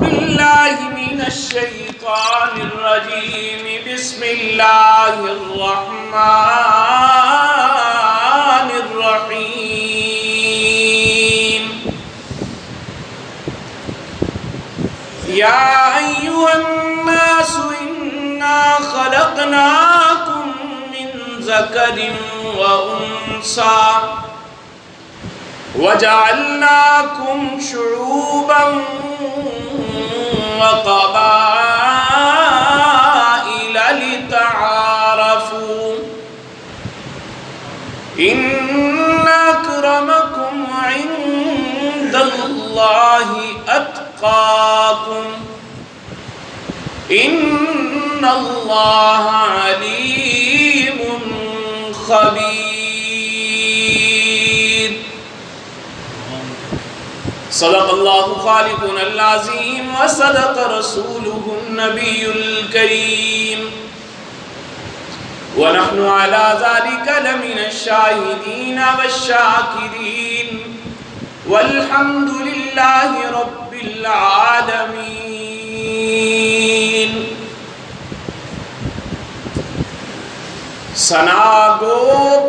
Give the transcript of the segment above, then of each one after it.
بالله من الشيطان الرجيم. بسم الله الرحمن الرحيم. يا أيها الناس إنا خلقناكم من ذكر وأنثى وجعلناكم شعوبا وقبائل لتعارفوا إن أكرمكم عند الله أتقاكم إن الله عليم خبير. صدق الله خالقنا العظيم وصدق رسوله النبي الكريم ونحن على ذلك لمن الشاهدين والشاكرين والحمد لله رب العالمين. ثنا گو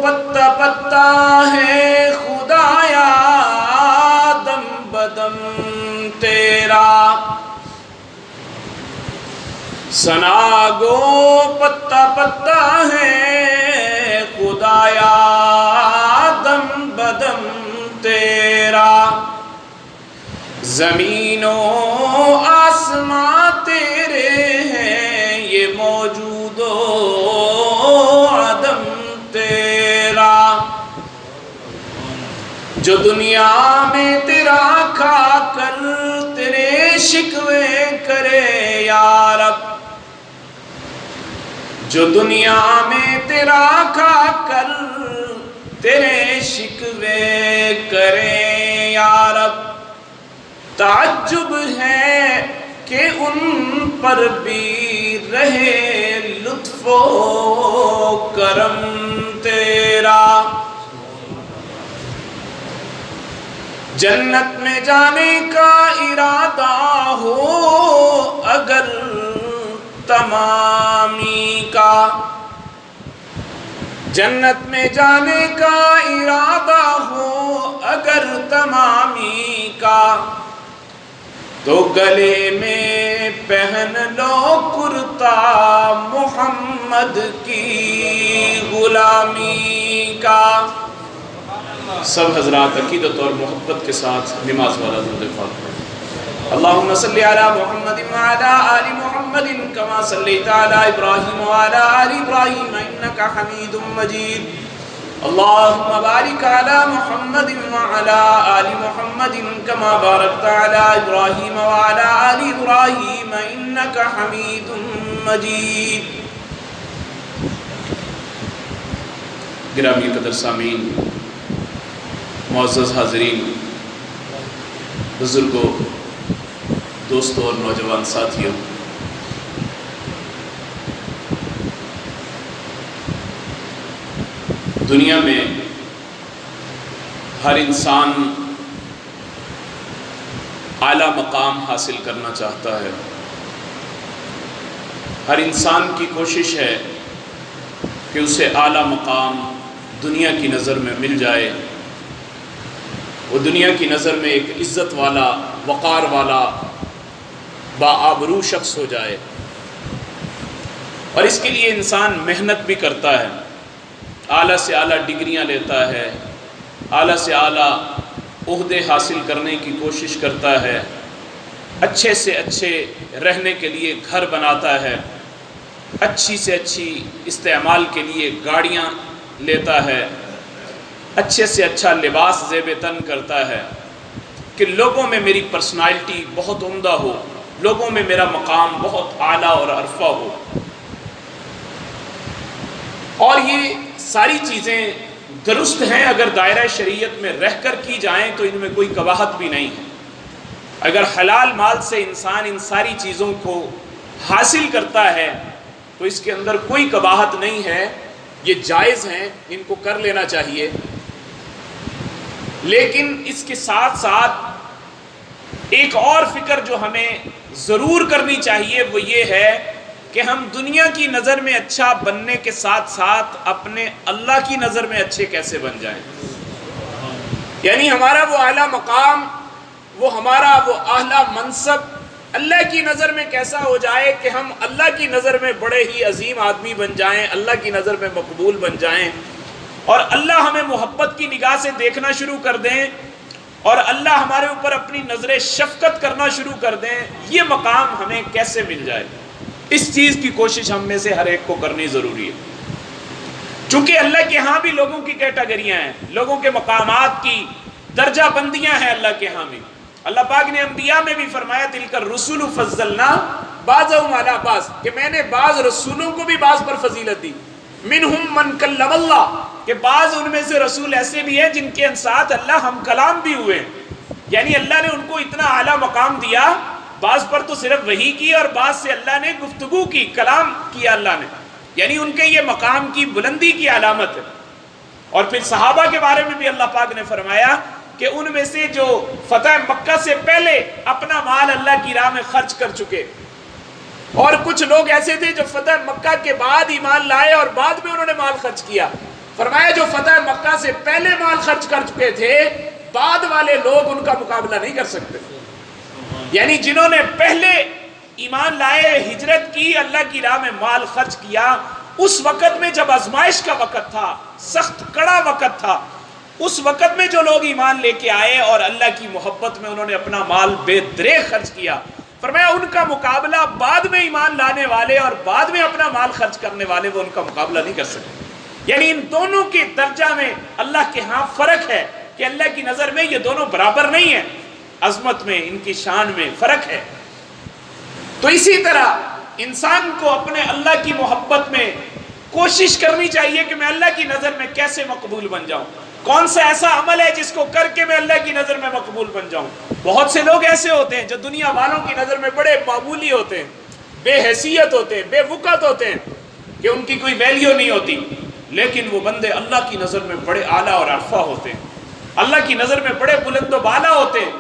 پتا پتا ہے خدایا دم بدم تیرا. ثنا گو پتا پتا ہے خدایا دم بدم تیرا. زمین و آسماں تیرے ہیں یہ موجود و عدم تیرا. جو دنیا میں تیرا کھا کر تیرے شکوے کرے یا رب. جو دنیا میں تیرا کھا کر تیرے شکوے کرے یا رب. تعجب ہے کہ ان پر بھی رہے لطف و کرم تیرا. جنت میں جانے کا ارادہ ہو اگر تمامی کا. جنت میں جانے کا ارادہ ہو اگر تمامی کا تو گلے میں پہن لو کرتا محمد کی غلامی کا. سب حضرات عقیدت اور محبت کے ساتھ نماز والا درود پاک پڑھیں. اللہم صلی علی محمد وعلی آل محمد کما صلیت علی ابراہیم وعلی آل ابراہیم انکا حمید مجید. اللہم بارک علی محمد وعلی آل محمد کما بارکت علی ابراہیم وعلی آل ابراہیم انکا حمید مجید. گرامی قدر سامعین، معزز حاضرین، بزرگوں، دوستوں اور نوجوان ساتھیوں، دنیا میں ہر انسان اعلیٰ مقام حاصل کرنا چاہتا ہے. ہر انسان کی کوشش ہے کہ اسے اعلیٰ مقام دنیا کی نظر میں مل جائے. وہ دنیا کی نظر میں ایک عزت والا، وقار والا، باآبرو شخص ہو جائے. اور اس کے لیے انسان محنت بھی کرتا ہے، اعلیٰ سے اعلیٰ ڈگریاں لیتا ہے، اعلیٰ سے اعلیٰ عہدے حاصل کرنے کی کوشش کرتا ہے، اچھے سے اچھے رہنے کے لیے گھر بناتا ہے، اچھی سے اچھی استعمال کے لیے گاڑیاں لیتا ہے، اچھے سے اچھا لباس زیب تن کرتا ہے کہ لوگوں میں میری پرسنالٹی بہت عمدہ ہو، لوگوں میں میرا مقام بہت اعلیٰ اور عرفہ ہو. اور یہ ساری چیزیں درست ہیں اگر دائرہ شریعت میں رہ کر کی جائیں تو ان میں کوئی قباحت بھی نہیں ہے. اگر حلال مال سے انسان ان ساری چیزوں کو حاصل کرتا ہے تو اس کے اندر کوئی قباحت نہیں ہے، یہ جائز ہیں، ان کو کر لینا چاہیے. لیکن اس کے ساتھ ساتھ ایک اور فکر جو ہمیں ضرور کرنی چاہیے وہ یہ ہے کہ ہم دنیا کی نظر میں اچھا بننے کے ساتھ ساتھ اپنے اللہ کی نظر میں اچھے کیسے بن جائیں. یعنی ہمارا وہ اعلیٰ مقام، وہ ہمارا وہ اعلیٰ منصب اللہ کی نظر میں کیسا ہو جائے کہ ہم اللہ کی نظر میں بڑے ہی عظیم آدمی بن جائیں، اللہ کی نظر میں مقبول بن جائیں، اور اللہ ہمیں محبت کی نگاہ سے دیکھنا شروع کر دیں، اور اللہ ہمارے اوپر اپنی نظر شفقت کرنا شروع کر دیں. یہ مقام ہمیں کیسے مل جائے؟ اس چیز کی کوشش ہم میں سے ہر ایک کو کرنی ضروری ہے. چونکہ اللہ کے ہاں بھی لوگوں کی کیٹیگریاں ہیں، لوگوں کے مقامات کی درجہ بندیاں ہیں. اللہ کے ہاں بھی اللہ پاک نے انبیاء میں بھی فرمایا تلک الرسل فضلنا بعضهم علی بعض، کہ میں نے بعض رسولوں کو بھی بعض پر فضیلت دی. منہم من کلم اللہ، کہ بعض ان میں سے رسول ایسے بھی ہیں جن کے ساتھ اللہ ہم کلام بھی ہوئے، یعنی اللہ نے ان کو اتنا اعلیٰ مقام دیا. بعض پر تو صرف وحی کی اور بعض سے اللہ نے گفتگو کی، کلام کیا اللہ نے، یعنی ان کے یہ مقام کی بلندی کی علامت ہے. اور پھر صحابہ کے بارے میں بھی اللہ پاک نے فرمایا کہ ان میں سے جو فتح مکہ سے پہلے اپنا مال اللہ کی راہ میں خرچ کر چکے، اور کچھ لوگ ایسے تھے جو فتح مکہ کے بعد ایمان لائے اور بعد میں انہوں نے مال خرچ کیا. فرمایا جو فتح مکہ سے پہلے مال خرچ کر چکے تھے، بعد والے لوگ ان کا مقابلہ نہیں کر سکتے. یعنی جنہوں نے پہلے ایمان لائے، ہجرت کی، اللہ کی راہ میں مال خرچ کیا، اس وقت میں جب آزمائش کا وقت تھا، سخت کڑا وقت تھا، اس وقت میں جو لوگ ایمان لے کے آئے اور اللہ کی محبت میں انہوں نے اپنا مال بے دریغ خرچ کیا، فرمایا ان کا مقابلہ بعد میں ایمان لانے والے اور بعد میں اپنا مال خرچ کرنے والے وہ ان کا مقابلہ نہیں کر سکتے. یعنی ان دونوں کے درجہ میں اللہ کے ہاں فرق ہے کہ اللہ کی نظر میں یہ دونوں برابر نہیں ہیں، عظمت میں، ان کی شان میں فرق ہے. تو اسی طرح انسان کو اپنے اللہ کی محبت میں کوشش کرنی چاہیے کہ میں اللہ کی نظر میں کیسے مقبول بن جاؤں. کون سا ایسا عمل ہے جس کو کر کے میں اللہ کی نظر میں مقبول بن جاؤں؟ بہت سے لوگ ایسے ہوتے ہیں جو دنیا والوں کی نظر میں بڑے معمولی ہوتے ہیں، بے حیثیت ہوتے ہیں، بے وقت ہوتے ہیں، کہ ان کی کوئی ویلیو نہیں ہوتی، لیکن وہ بندے اللہ کی نظر میں بڑے اعلیٰ اور عرفہ ہوتے ہیں، اللہ کی نظر میں بڑے بلند و بالا ہوتے ہیں،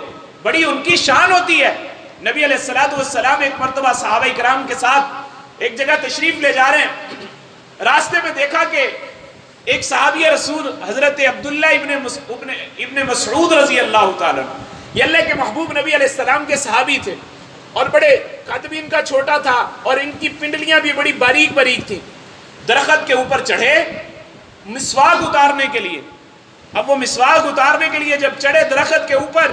بڑی ان کی شان ہوتی ہے. نبی علیہ السلام ایک مرتبہ صحابہ کرام کے ساتھ ایک جگہ تشریف لے جا رہے ہیں، راستے میں دیکھا کہ ایک صحابی رسول حضرت عبداللہ ابن مسعود رضی اللہ تعالیٰ، یہ اللہ کے محبوب نبی علیہ السلام کے صحابی تھے، اور بڑے قد بھی ان کا چھوٹا تھا اور ان کی پنڈلیاں بھی بڑی باریک باریک تھیں. درخت کے اوپر چڑھے مسواک اتارنے کے لیے. اب وہ مسواک اتارنے کے لیے جب چڑھے درخت کے اوپر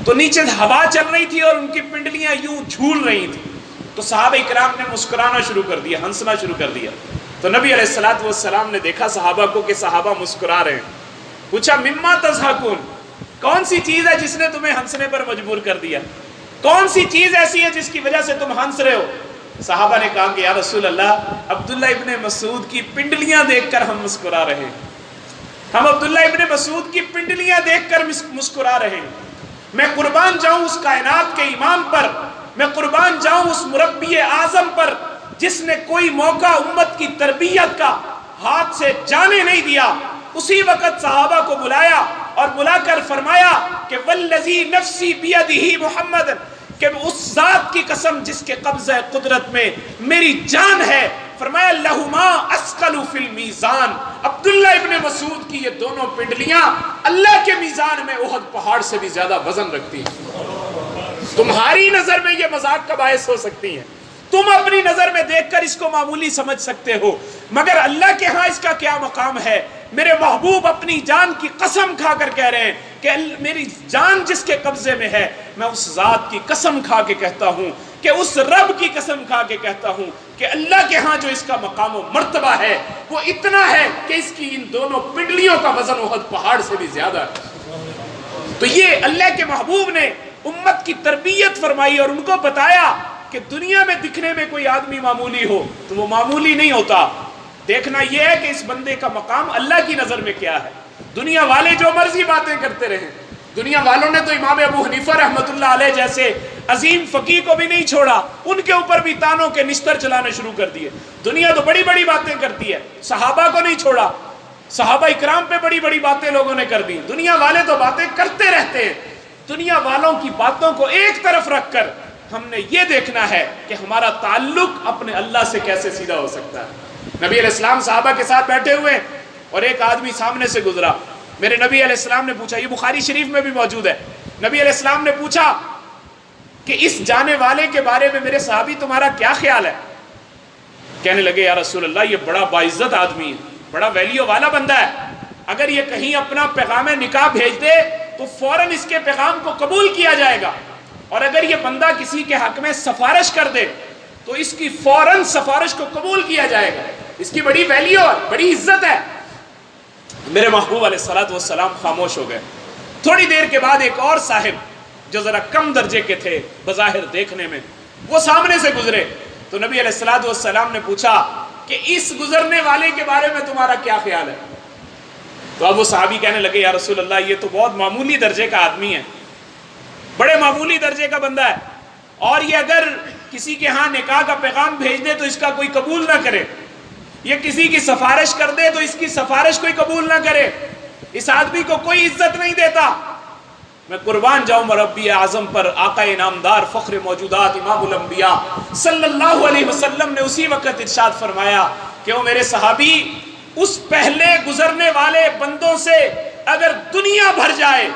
تو نیچے ہوا چل رہی تھی اور ان کی پنڈلیاں یوں جھول رہی تھیں. تو صحابہ اکرام نے مسکرانا شروع کر دیا، ہنسنا شروع کر دیا. تو نبی علیہ السلام نے دیکھا صحابہ کو کہ صحابہ مسکرا رہے ہیں. پوچھا مما تضحکون، کون سی چیز ہے جس نے تمہیں ہنسنے پر مجبور کر دیا؟ کون سی چیز ایسی ہے جس کی وجہ سے تم ہنس رہے ہو؟ صحابہ نے کہا کہ یا رسول اللہ، عبداللہ ابن مسعود کی پنڈلیاں دیکھ کر ہم مسکرا رہے ہیں. ہم عبداللہ ابن مسعود کی پنڈلیاں دیکھ کر مسکرا رہے ہیں. میں قربان جاؤں اس کائنات کے امام پر، میں قربان جاؤں اس مربی اعظم پر جس نے کوئی موقع امت کی تربیت کا ہاتھ سے جانے نہیں دیا. اسی وقت صحابہ کو بلایا اور بلا کر فرمایا کہ والذی نفسی بیدہ محمد، کہ اس ذات کی قسم جس کے قبضہ قدرت میں میری جان ہے، فرمایا لہما اسقل فی المیزان، عبداللہ ابن مسعود کی یہ دونوں پنڈلیاں اللہ کے میزان میں احد پہاڑ سے بھی زیادہ وزن رکھتی ہیں. تمہاری نظر میں یہ مذاق کا باعث ہو سکتی ہیں، تم اپنی نظر میں دیکھ کر اس کو معمولی سمجھ سکتے ہو، مگر اللہ کے ہاں اس کا کیا مقام ہے. میرے محبوب اپنی جان کی قسم کھا کر کہہ رہے ہیں کہ میری جان جس کے قبضے میں ہے، میں اس ذات کی قسم کھا کے کہتا ہوں، کہ اس رب کی قسم کھا کے کہتا ہوں کہ اللہ کے ہاں جو اس کا مقام و مرتبہ ہے وہ اتنا ہے کہ اس کی ان دونوں پنڈلیوں کا وزن احد پہاڑ سے بھی زیادہ ہے. تو یہ اللہ کے محبوب نے امت کی تربیت فرمائی اور ان کو بتایا کہ دنیا میں دکھنے میں کوئی آدمی معمولی ہو تو وہ معمولی نہیں ہوتا. دیکھنا یہ ہے کہ اس بندے کا مقام اللہ کی نظر میں کیا ہے. دنیا والے جو مرضی باتیں کرتے رہے، دنیا والوں نے تو امام ابو حنیفہ رحمۃ اللہ علیہ جیسے عظیم فقیہ کو بھی نہیں چھوڑا، ان کے اوپر بھی تانوں کے نشتر چلانے شروع کر دیے. دنیا تو بڑی بڑی باتیں کرتی ہے، صحابہ کو نہیں چھوڑا، صحابہ اکرام پہ بڑی بڑی باتیں لوگوں نے کر دی. دنیا والے تو باتیں کرتے رہتے ہیں، دنیا والوں کی باتوں کو ایک طرف رکھ کر ہم نے یہ دیکھنا ہے کہ ہمارا تعلق اپنے اللہ سے کیسے سیدھا ہو سکتا ہے۔ نبی علیہ السلام صحابہ کے ساتھ بیٹھے ہوئے اور ایک آدمی سامنے سے گزرا، میرے نبی علیہ السلام نے پوچھا، یہ بخاری شریف میں بھی موجود ہے، نبی علیہ السلام نے پوچھا کہ اس جانے والے کے بارے میں میرے صحابی تمہارا کیا خیال ہے؟ کہنے لگے یا رسول اللہ یہ بڑا باعزت آدمی ہے، بڑا ویلیو والا بندہ ہے، اگر یہ کہیں اپنا پیغام نکاح بھیج دے تو فوراً اس کے پیغام کو قبول کیا جائے گا، اور اگر یہ بندہ کسی کے حق میں سفارش کر دے تو اس کی فوراً سفارش کو قبول کیا جائے گا، اس کی بڑی ویلیو ہے، بڑی عزت ہے۔ میرے محبوب علیہ الصلوۃ والسلام خاموش ہو گئے۔ تھوڑی دیر کے بعد ایک اور صاحب جو ذرا کم درجے کے تھے بظاہر دیکھنے میں، وہ سامنے سے گزرے تو نبی علیہ الصلوۃ والسلام نے پوچھا کہ اس گزرنے والے کے بارے میں تمہارا کیا خیال ہے؟ تو اب وہ صحابی کہنے لگے یا رسول اللہ یہ تو بہت معمولی درجے کا آدمی ہے، بڑے معمولی درجے کا بندہ ہے، اور یہ اگر کسی کے ہاں نکاح کا پیغام بھیج دے تو اس کا کوئی قبول نہ کرے، یہ کسی کی سفارش کر دے تو اس کی سفارش کوئی قبول نہ کرے، اس آدمی کو کوئی عزت نہیں دیتا۔ میں قربان جاؤں مربی اعظم پر، آقا انعامدار فخر موجودات امام الانبیاء صلی اللہ علیہ وسلم نے اسی وقت ارشاد فرمایا کہ وہ میرے صحابی اس پہلے گزرنے والے بندوں سے اگر دنیا بھر جائے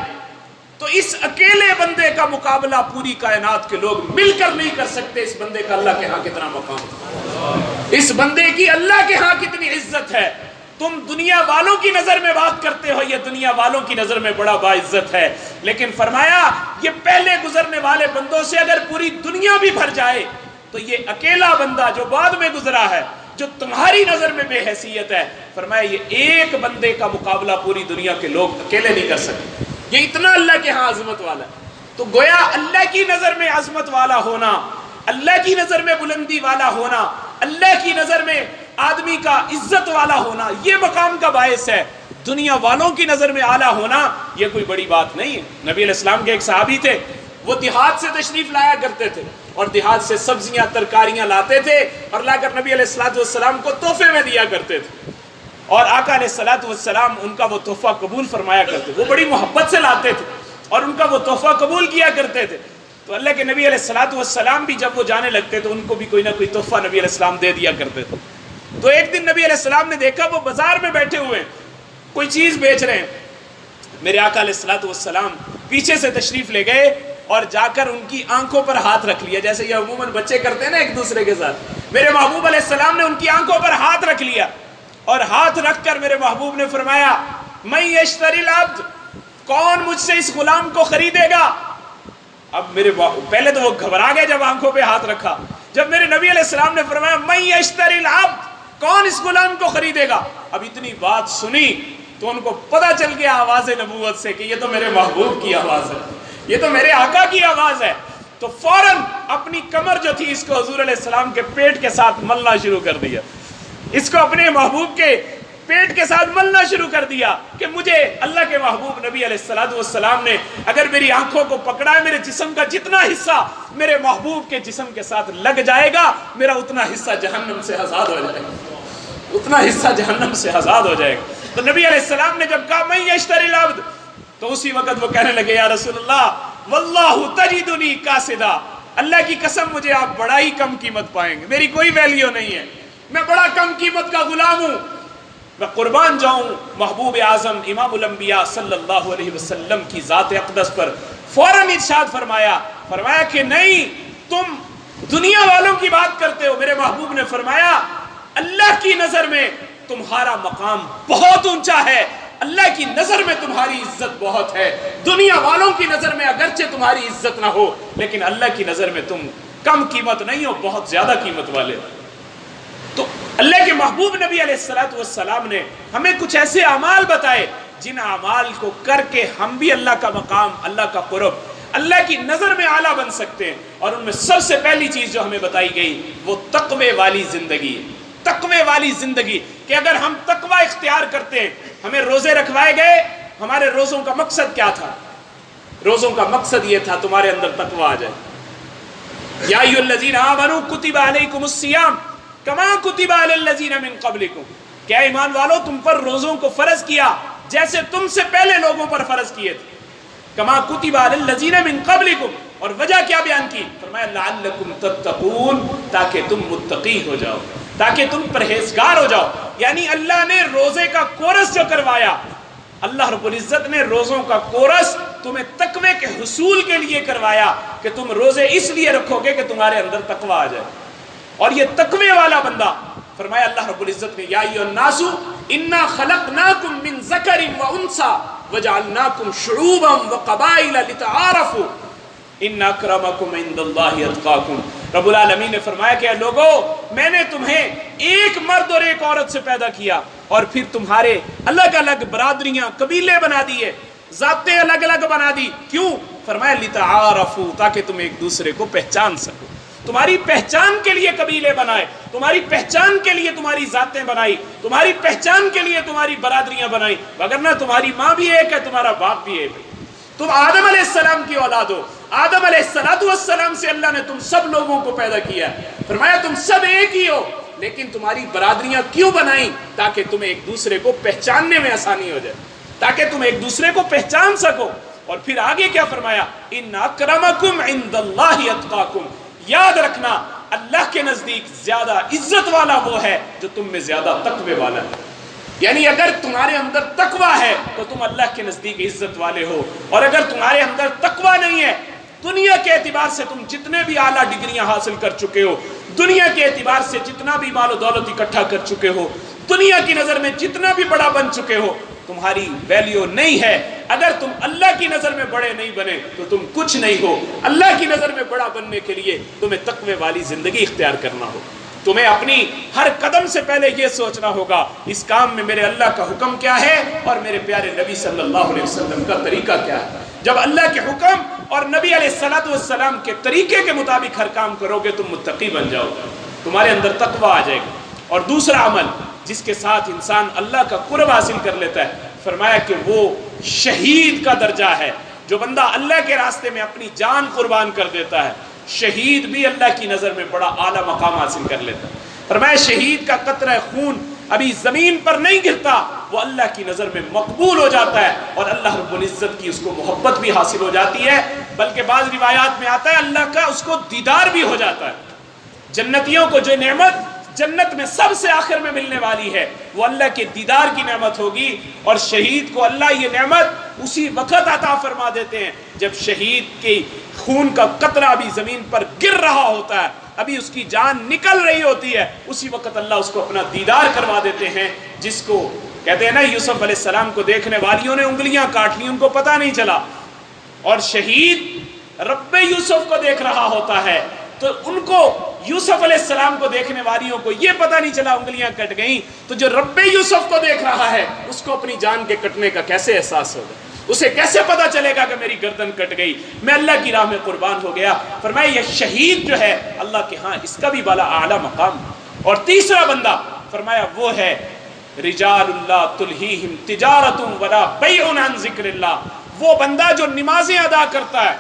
تو اس اکیلے بندے کا مقابلہ پوری کائنات کے لوگ مل کر نہیں کر سکتے۔ اس بندے کا اللہ کے ہاں کتنا مقام ہے، اس بندے کی اللہ کے ہاں کتنی عزت ہے۔ تم دنیا والوں کی نظر میں بات کرتے ہو، یہ دنیا والوں کی نظر میں بڑا باعزت ہے، لیکن فرمایا یہ پہلے گزرنے والے بندوں سے اگر پوری دنیا بھی بھر جائے تو یہ اکیلا بندہ جو بعد میں گزرا ہے، جو تمہاری نظر میں بے حیثیت ہے، فرمایا یہ ایک بندے کا مقابلہ پوری دنیا کے لوگ اکیلے نہیں کر سکتے، یہ اتنا اللہ کے ہاں عظمت والا ہے۔ تو گویا اللہ کی نظر میں عظمت والا ہونا، اللہ کی نظر میں بلندی والا ہونا، اللہ کی نظر میں آدمی کا عزت والا ہونا، یہ مقام کا باعث ہے۔ دنیا والوں کی نظر میں اعلیٰ ہونا یہ کوئی بڑی بات نہیں ہے۔ نبی علیہ السلام کے ایک صحابی تھے، وہ دیہات سے تشریف لایا کرتے تھے اور دیہات سے سبزیاں ترکاریاں لاتے تھے اور لا کر نبی علیہ السلام کو تحفے میں دیا کرتے تھے، اور آقا علیہ السلام ان کا وہ تحفہ قبول فرمایا کرتے، وہ بڑی محبت سے لاتے تھے اور ان کا وہ تحفہ قبول کیا کرتے تھے۔ تو اللہ کے نبی علیہ السلام بھی جب وہ جانے لگتے تو ان کو بھی کوئی نہ کوئی تحفہ نبی علیہ السلام دے دیا کرتے تھے۔ تو ایک دن نبی علیہ السلام نے دیکھا وہ بازار میں بیٹھے ہوئے کوئی چیز بیچ رہے ہیں، میرے آقا علیہ السلام پیچھے سے تشریف لے گئے اور جا کر ان کی آنکھوں پر ہاتھ رکھ لیا، جیسے یہ عموماً بچے کرتے ہیں نا ایک دوسرے کے ساتھ۔ میرے محبوب علیہ السلام نے ان کی آنکھوں پر ہاتھ رکھ لیا اور ہاتھ رکھ کر میرے محبوب نے فرمایا من یشتری العبد، کون مجھ سے اس غلام کو خریدے گا؟ اب میرے پہلے تو وہ گھبرا گئے جب آنکھوں پہ ہاتھ رکھا، جب میرے نبی علیہ السلام نے فرمایا من یشتری العبد، کون اس غلام کو خریدے گا، اب اتنی بات سنی تو ان کو پتہ چل گیا آواز نبوت سے کہ یہ تو میرے محبوب کی آواز ہے، یہ تو میرے آقا کی آواز ہے۔ تو فوراً اپنی کمر جو تھی اس کو حضور علیہ السلام کے پیٹ کے ساتھ ملنا شروع کر دیا، اس کو اپنے محبوب کے پیٹ کے ساتھ ملنا شروع کر دیا کہ مجھے اللہ کے محبوب نبی علیہ السلام نے اگر میری آنکھوں کو پکڑا ہے، میرے جسم کا جتنا حصہ میرے محبوب کے جسم کے ساتھ لگ جائے گا، میرا اتنا حصہ جہنم سے آزاد ہو جائے گا، اتنا حصہ جہنم سے آزاد ہو جائے گا۔ تو نبی علیہ السلام نے جب کہا من یشتری العبد، تو اسی وقت وہ کہنے لگے یا رسول اللہ واللہ تجدنی کاسدا، اللہ کی قسم مجھے آپ بڑا ہی کم قیمت پائیں گے، میری کوئی ویلیو نہیں ہے، میں بڑا کم قیمت کا غلام ہوں۔ میں قربان جاؤں محبوب اعظم امام الانبیاء صلی اللہ علیہ وسلم کی ذات اقدس پر، فوراً ارشاد فرمایا کہ نہیں، تم دنیا والوں کی بات کرتے ہو۔ میرے محبوب نے فرمایا اللہ کی نظر میں تمہارا مقام بہت اونچا ہے، اللہ کی نظر میں تمہاری عزت بہت ہے، دنیا والوں کی نظر میں اگرچہ تمہاری عزت نہ ہو لیکن اللہ کی نظر میں تم کم قیمت نہیں ہو، بہت زیادہ قیمت والے۔ تو اللہ کے محبوب نبی علیہ السلام نے ہمیں کچھ ایسے اعمال بتائے جن اعمال کو کر کے ہم بھی اللہ کا مقام، اللہ کا قرب، اللہ کی نظر میں اعلیٰ بن سکتے ہیں۔ اور ان میں سب سے پہلی چیز جو ہمیں بتائی گئی وہ تقوی والی زندگی ہے، تقوی والی زندگی، کہ اگر ہم تقوی اختیار کرتے ہیں، ہمیں روزے رکھوائے گئے، ہمارے روزوں کا مقصد کیا تھا؟ روزوں کا مقصد یہ تھا تمہارے اندر تقوی آ جائے۔ یا ایھا الذین آمنوا کتب علیکم الصیام کما کتب علی الذین من قبلکم، کیا ایمان والو تم پر روزوں کو فرض کیا جیسے تم سے پہلے لوگوں پر فرض کیے تھے۔ کما کتب علی الذین من قبلکم، اور وجہ کیا بیان کی؟ فرمایا لعلکم تتقون، تاکہ تم متقی ہو جاؤ، تاکہ تم پرہیزگار ہو جاؤ۔ یعنی اللہ نے روزے کا کورس جو کروایا، اللہ رب العزت نے روزوں کا کورس تمہیں تقوی کے حصول کے لیے کروایا کہ تم روزے اس لیے رکھو گے کہ تمہارے اندر تقوی آ جائے۔ اور یہ تقوی والا بندہ، فرمایا اللہ رب العزت نے یا ایھا الناس انا خلقناکم من ذکر و انثی وجعلناکم شعوبا وقبائل لتعارفوا ان اکرمکم عند اللہ اتقاکم۔ رب العالمین نے فرمایا کہ اے لوگو، میں نے تمہیں ایک مرد اور ایک عورت سے پیدا کیا اور پھر تمہارے الگ الگ برادریاں، قبیلے بنا دیے، ذاتیں الگ الگ بنا دی۔ کیوں؟ فرمایا لتعارفوا، تاکہ تم ایک دوسرے کو پہچان سکو۔ تمہاری پہچان کے لیے قبیلے بنائے، تمہاری پہچان کے لیے تمہاری ذاتیں بنائی، تمہاری پہچان کے لیے تمہاری برادریاں بنائی، وگرنہ تمہاری ماں بھی ایک ہے، تمہارا باپ بھی ایک ہے۔ تم آدم علیہ السلام کی اولاد ہو، آدم علیہ السلام سے اللہ نے تم سب لوگوں کو پیدا کیا، فرمایا تم سب ایک ہی ہو، لیکن تمہاری برادریاں کیوں بنائیں؟ تاکہ تم ایک دوسرے کو پہچاننے میں آسانی ہو جائے، تاکہ تم ایک دوسرے کو پہچان سکو۔ اور پھر آگے کیا فرمایا؟ ان اکرمکم عند اللہ اتقاکم، یاد رکھنا اللہ کے نزدیک زیادہ عزت والا وہ ہے جو تم میں زیادہ تقوی والا ہے۔ یعنی اگر تمہارے اندر تقوی ہے تو تم اللہ کے نزدیک عزت والے ہو، اور اگر تمہارے اندر تقوی نہیں ہے، دنیا کے اعتبار سے تم جتنے بھی اعلیٰ ڈگریاں حاصل کر چکے ہو، دنیا کے اعتبار سے جتنا بھی مال و دولت اکٹھا کر چکے ہو، دنیا کی نظر میں جتنا بھی بڑا بن چکے ہو، تمہاری ویلیو نہیں ہے۔ اگر تم اللہ کی نظر میں بڑے نہیں بنے تو تم کچھ نہیں ہو۔ اللہ کی نظر میں بڑا بننے کے لیے تمہیں تقوی والی زندگی اختیار کرنا ہو۔ تمہیں اپنی ہر قدم سے پہلے یہ سوچنا ہوگا اس کام میں میرے اللہ کا حکم کیا ہے اور میرے پیارے نبی صلی اللہ علیہ وسلم کا طریقہ کیا ہے۔ جب اللہ کے حکم اور نبی علیہ السلام کے طریقے کے مطابق ہر کام کرو گے تم متقی بن جاؤ گے، تمہارے اندر تقوی آ جائے گا۔ اور دوسرا عمل جس کے ساتھ انسان اللہ کا قرب حاصل کر لیتا ہے، فرمایا کہ وہ شہید کا درجہ ہے۔ جو بندہ اللہ کے راستے میں اپنی جان قربان کر دیتا ہے، شہید بھی اللہ کی نظر میں بڑا اعلیٰ مقام حاصل کر لیتا ہے۔ فرمایا شہید کا قطرہ خون ابھی زمین پر نہیں گرتا، وہ اللہ کی نظر میں مقبول ہو جاتا ہے اور اللہ رب العزت کی اس کو محبت بھی حاصل ہو جاتی ہے، بلکہ بعض روایات میں آتا ہے اللہ کا اس کو دیدار بھی ہو جاتا ہے۔ جنتیوں کو جو نعمت جنت میں سب سے آخر میں ملنے والی ہے وہ اللہ کے دیدار کی نعمت ہوگی، اور شہید کو اللہ یہ نعمت اسی وقت عطا فرما دیتے ہیں جب شہید کی خون کا قطرہ ابھی زمین پر گر رہا ہوتا ہے، ابھی اس کی جان نکل رہی ہوتی ہے، اسی وقت اللہ اس کو اپنا دیدار کروا دیتے ہیں۔ جس کو کہتے ہیں نا یوسف علیہ السلام کو دیکھنے والیوں نے انگلیاں کاٹ لی، ان کو پتہ نہیں چلا، اور شہید رب یوسف کو دیکھ رہا ہوتا ہے تو ان کو یوسف علیہ السلام کو دیکھنے والیوں کو یہ پتہ نہیں چلا انگلیاں کٹ گئیں، تو جو رب یوسف کو دیکھ رہا ہے اس کو اپنی جان کے کٹنے کا کیسے احساس ہوگا؟ اسے کیسے پتہ چلے گا کہ میری گردن کٹ گئی، میں اللہ کی راہ میں قربان ہو گیا۔ فرمایا یہ شہید جو ہے اللہ کے ہاں اس کا بھی بڑا اعلیٰ مقام ہے۔ اور تیسرا بندہ فرمایا وہ ہے رجال اللہ تلہیہم تجارت ولا بیع عن ذکر اللہ، وہ بندہ جو نمازیں ادا کرتا ہے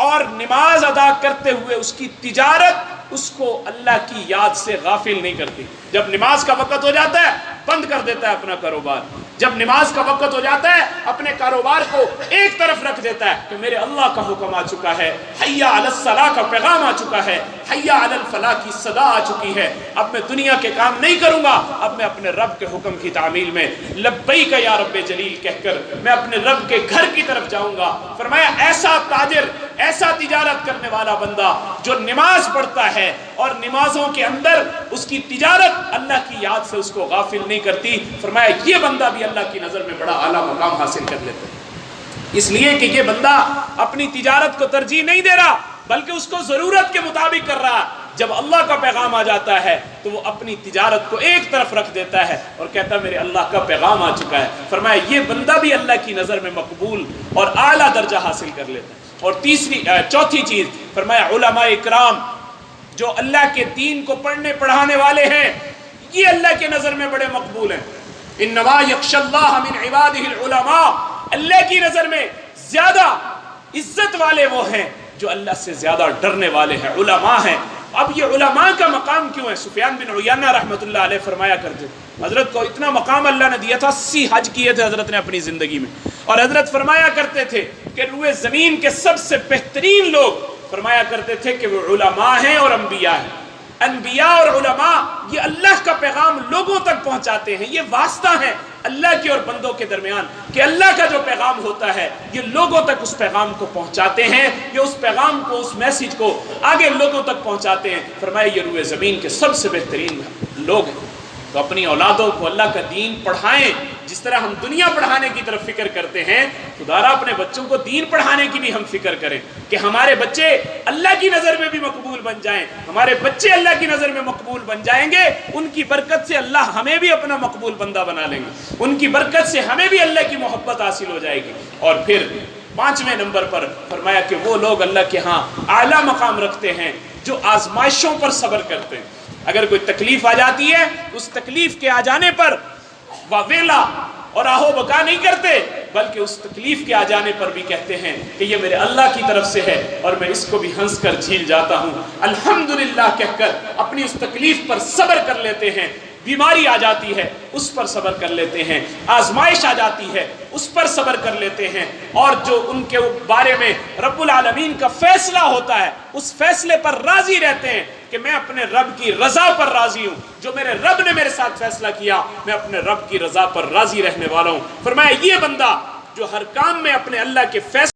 اور نماز ادا کرتے ہوئے اس کی تجارت اس کو اللہ کی یاد سے غافل نہیں کرتی۔ جب نماز کا وقت ہو جاتا ہے بند کر دیتا ہے اپنا کاروبار، جب نماز کا وقت ہو جاتا ہے اپنے کاروبار کو ایک طرف رکھ دیتا ہے کہ میرے اللہ کا حکم آ چکا ہے، حی علی الصلاۃ کا پیغام آ چکا ہے، حی علی الفلاح کی صدا آ چکی ہے، اب میں دنیا کے کام نہیں کروں گا، اب میں اپنے رب کے حکم کی تعمیل میں لبیک یا رب جلیل کہہ کر میں اپنے رب کے گھر کی طرف جاؤں گا۔ فرمایا ایسا تاجر، ایسا تجارت کرنے والا بندہ جو نماز پڑھتا ہے اور نمازوں کے اندر اس کی تجارت اللہ کی یاد سے اس کو غافل نہیں کرتی، فرمایا یہ بندہ بھی اللہ کی نظر میں بڑا اعلیٰ مقام حاصل کر لیتا ہے۔ اس لیے کہ یہ بندہ اپنی تجارت کو ترجیح نہیں دے رہا بلکہ اس کو ضرورت کے مطابق کر رہا۔ جب اللہ کا پیغام آ جاتا ہے تو وہ اپنی تجارت کو ایک طرف رکھ دیتا ہے اور کہتا ہے میرے اللہ کا پیغام آ چکا ہے۔ فرمایا یہ بندہ بھی اللہ کی نظر میں مقبول اور اعلیٰ درجہ حاصل کر لیتا ہے۔ اور چوتھی چیز فرمایا علماء اکرام جو اللہ کے دین کو پڑھنے پڑھانے والے ہیں، یہ اللہ کے نظر میں بڑے مقبول ہیں۔ انما یخشی اللہ من عبادہ العلماء، اللہ کی نظر میں زیادہ عزت والے وہ ہیں جو اللہ سے زیادہ ڈرنے والے ہیں، علماء ہیں۔ اب یہ علماء کا مقام کیوں ہے؟ سفیان بن عیینہ رحمۃ اللہ علیہ فرمایا کرتے حضرت کو اتنا مقام اللہ نے دیا تھا، 80 حج کیے تھے حضرت نے اپنی زندگی میں، اور حضرت فرمایا کرتے تھے کہ روئے زمین کے سب سے بہترین لوگ فرمایا کرتے تھے کہ وہ علماء ہیں اور انبیاء ہیں. انبیاء اور علماء یہ اللہ کا پیغام لوگوں تک پہنچاتے ہیں. یہ واسطہ ہے اللہ کے اور بندوں کے درمیان کہ اللہ کا جو پیغام ہوتا ہے یہ لوگوں تک اس پیغام کو پہنچاتے ہیں. یہ اس پیغام کو، اس میسیج کو آگے لوگوں تک پہنچاتے ہیں. فرمایا یہ روئے زمین کے سب سے بہترین لوگ ہیں. تو اپنی اولادوں کو اللہ کا دین پڑھائیں. جس طرح ہم دنیا پڑھانے کی طرف فکر کرتے ہیں، خدارا اپنے بچوں کو دین پڑھانے کی بھی ہم فکر کریں کہ ہمارے بچے اللہ کی نظر میں بھی مقبول بن جائیں. ہمارے بچے اللہ کی نظر میں مقبول بن جائیں گے، ان کی برکت سے اللہ ہمیں بھی اپنا مقبول بندہ بنا لیں گے. ان کی برکت سے ہمیں بھی اللہ کی محبت حاصل ہو جائے گی. اور پھر 5ویں نمبر پر فرمایا کہ وہ لوگ اللہ کے ہاں اعلیٰ مقام رکھتے ہیں جو آزمائشوں پر صبر کرتے ہیں. اگر کوئی تکلیف آ جاتی ہے، اس تکلیف کے آ جانے پر واویلا اور آہو بکا نہیں کرتے، بلکہ اس تکلیف کے آ جانے پر بھی کہتے ہیں کہ یہ میرے اللہ کی طرف سے ہے اور میں اس کو بھی ہنس کر جھیل جاتا ہوں. الحمدللہ کہہ کر اپنی اس تکلیف پر صبر کر لیتے ہیں. بیماری آ جاتی ہے اس پر صبر کر لیتے ہیں، آزمائش آ جاتی ہے اس پر صبر کر لیتے ہیں، اور جو ان کے بارے میں رب العالمین کا فیصلہ ہوتا ہے اس فیصلے پر راضی رہتے ہیں کہ میں اپنے رب کی رضا پر راضی ہوں. جو میرے رب نے میرے ساتھ فیصلہ کیا، میں اپنے رب کی رضا پر راضی رہنے والا ہوں. فرمایا یہ بندہ جو ہر کام میں اپنے اللہ کے فیصلے